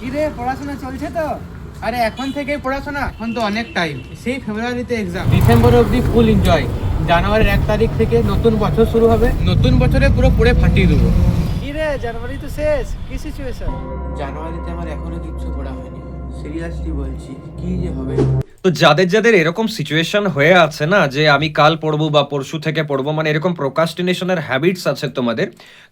কি রে, পড়াশোনা চলছে তো? আরে এখন থেকেই পড়াশোনা? এখন তো অনেক টাইম। সেই ফেব্রুয়ারিতে এক্সাম, ডিসেম্বর অবধি ফুল এনজয়। জানুয়ারির 1 তারিখ থেকে নতুন বছর শুরু হবে, নতুন বছরে পুরো পড়ে ফাটিয়ে দেবো। কি রে, জানুয়ারি তো শেষ, কি সিচুয়েশন? জানুয়ারিতে আমার এখনো কিচ্ছু পড়া হয়নি, সিরিয়াসলি বলছি, কি যে হবে। তো যাদের যাদের এরকম সিচুয়েশন হয়ে আছে না যে আমি কাল পড়বো বা পরশু থেকে পড়বো, মানে এরকম প্রোকাস্টিনেশনের হ্যাবিটস আছে তোমাদের,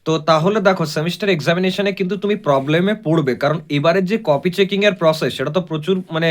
তো তাহলে দেখো সেমিস্টার এক্সামিনেশনে কিন্তু তুমি প্রবলেমে পড়বে। কারণ এবারের যে কপি চেকিং এর প্রসেস, সেটা তো প্রচুর মানে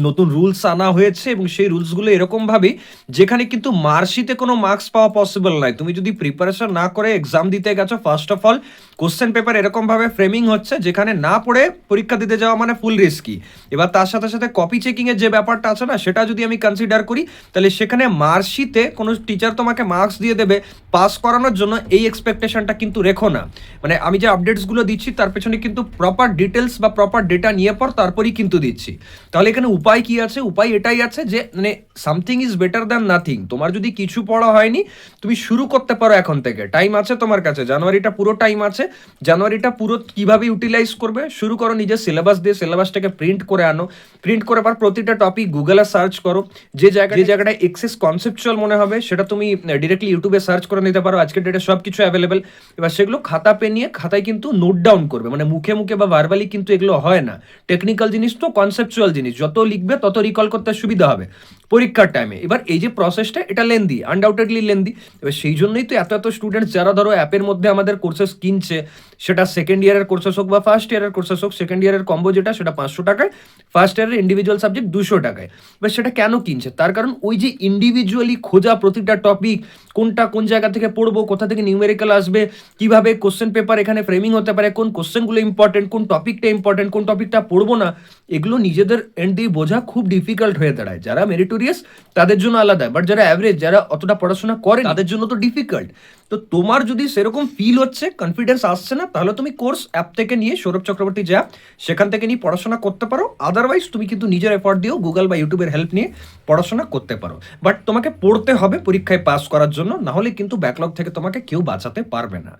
নতুন রুলস আনা হয়েছে, এবং সেই রুলসগুলো এরকম ভাবে যেখানে কিন্তু মার্কশিটে কোনো মার্কস পাওয়া পসিবল নয়। তুমি যদি প্রিপারেশন না করে এক্সাম দিতে গেছো, first of all question paper এরকম ভাবে ফ্রেমিং হচ্ছে যেখানে না পড়ে পরীক্ষা দিতে যাওয়া মানে ফুল রিস্কি। এবার তার সাথে সাথে কপি চেকিং এর যে ব্যাপারটা আছে না, সেটা যদি আমি কনসিডার করি, তাহলে সেখানে মার্কশিটে কোনো টিচার তোমাকে মার্কস দিয়ে দেবে পাস করানোর জন্য, এই এক্সপেকটেশনটা কিন্তু রেখো না। মানে আমি যে আপডেটসগুলো দিচ্ছি তার পেছনে কিন্তু প্রপার ডিটেলস বা প্রপার ডেটা নিয়ে পর তারপরেই কিন্তু দিচ্ছি। তাহলে এখানে উপায় কি আছে? উপায় এটাই আছে যে মানে something is better than nothing. তোমার যদি কিছু পড়া হয়নি, তুমি শুরু করতে পারো এখন থেকে, টাইম আছে তোমার কাছে, জানুয়ারিটা পুরো টাইম আছে। জানুয়ারিটা পুরো কিভাবে ইউটিলাইজ করবে, শুরু করো নিজের সিলেবাস দিয়ে, সিলেবাসটাকে প্রিন্ট করে আনো, প্রিন্ট করে পর প্রতিটা টপিক গুগলে সার্চ করো, যে জায়গাটা এক্সেস কনসেপচুয়াল মনে হবে সেটা তুমি ডিরেক্টলি ইউটিউবে সার্চ করে নিতে পারো। আজকের ডেটে সব কিছু অ্যাভেলেবেল। এবার সেগুলো খাতা পেন নিয়ে খাতায় কিন্তু নোট ডাউন করবে, মানে মুখে মুখে বা ভার্বালি কিন্তু এগুলো হয় না। টেকনিক্যাল জিনিস তো কনসেপচুয়াল জিনিস, যত লিখবে তত রিকল করতে সুবিধা হবে পরীক্ষার টাইমে। এবার এই যে প্রসেসটা, এটা লেন্দি, আনডাউটেডলি লেন্দি। এবার সেই জন্যই তো এত এত স্টুডেন্টস যারা ধরো অ্যাপের মধ্যে আমাদের কোর্সেস কিনছে, সেটা সেকেন্ড ইয়ারের কোর্সেস হোক বা ফার্স্ট ইয়ারের কোর্সেস হোক, সেকেন্ড ইয়ারের কম্বো যেটা সেটা 500 টাকায়, ফার্স্ট ইয়ারের ইন্ডিভিজুয়াল সাবজেক্ট 200 টাকায়। এবার সেটা কেন কিনছে? তার কারণ ওই যে ইন্ডিভিজুয়ালি খোঁজা প্রতিটা টপিক, কোনটা কোন জায়গা থেকে পড়বো, কোথা থেকে নিউমেরিক্যাল আসবে, কিভাবে কোশ্চেন পেপার এখানে ফ্রেমিং হতে পারে, কোন কোশ্চেনগুলো ইম্পর্টেন্ট, কোন টপিকটা ইম্পর্টেন্ট, কোন টপিকটা পড়বো না, এগুলো নিজেদের এন্ড দিয়ে বোঝা খুব ডিফিকাল্ট হয়ে দাঁড়ায়। যারা মেরিটোরিয়াস তাদের জন্য আলাদা, বাট যারা অ্যাভারেজ, যারা অতটা পড়াশোনা করে তাদের জন্য তো ডিফিকাল্ট। তো তোমার যদি সেরকম ফিল হচ্ছে, কনফিডেন্স আসছে না, তাহলে তুমি কোর্স অ্যাপ থেকে নিয়ে, সৌরভ চক্রবর্তী যা, সেখান থেকে নিয়ে পড়াশোনা করতে পারো। আদারওয়াইজ তুমি কিন্তু নিজের এফর্ট দিয়েও গুগল বা ইউটিউবের হেল্প নিয়ে পড়াশোনা করতে পারো। বাট তোমাকে পড়তে হবে পরীক্ষায় পাস করার জন্য, না হলে কিন্তু ব্যাকলগ থেকে তোমাকে কেউ বাঁচাতে পারবে না।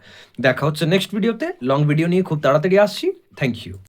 দেখা হচ্ছে নেক্সট ভিডিওতে। লং ভিডিও নিয়ে খুব তাড়াতাড়ি আসছি। Thank you.